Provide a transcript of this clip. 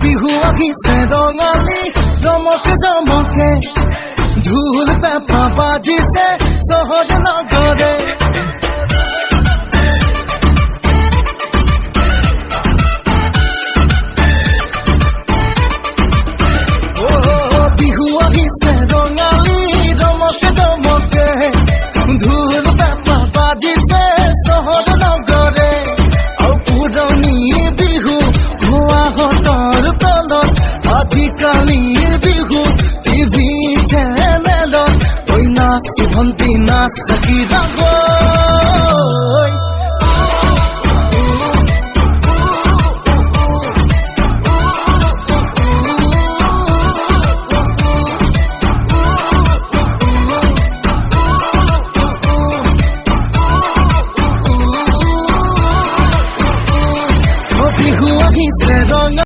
বিহু আহিছে ৰঙালী ৰমকে জমকে ঢোল পেঁপা বাজিছে চহৰ নগৰে বিহু আহিছে ৰঙালী ৰমকে জমকে ঢোল পেঁপা বাজিছে চহৰ নগৰে আৰু পুৰণি বিহু হোৱাহঁতৰ তলত আজিকালিৰ বিহু টিভি চেনেলত ঐ নাচ ভণ্টি নাচ চাকি ৰাগ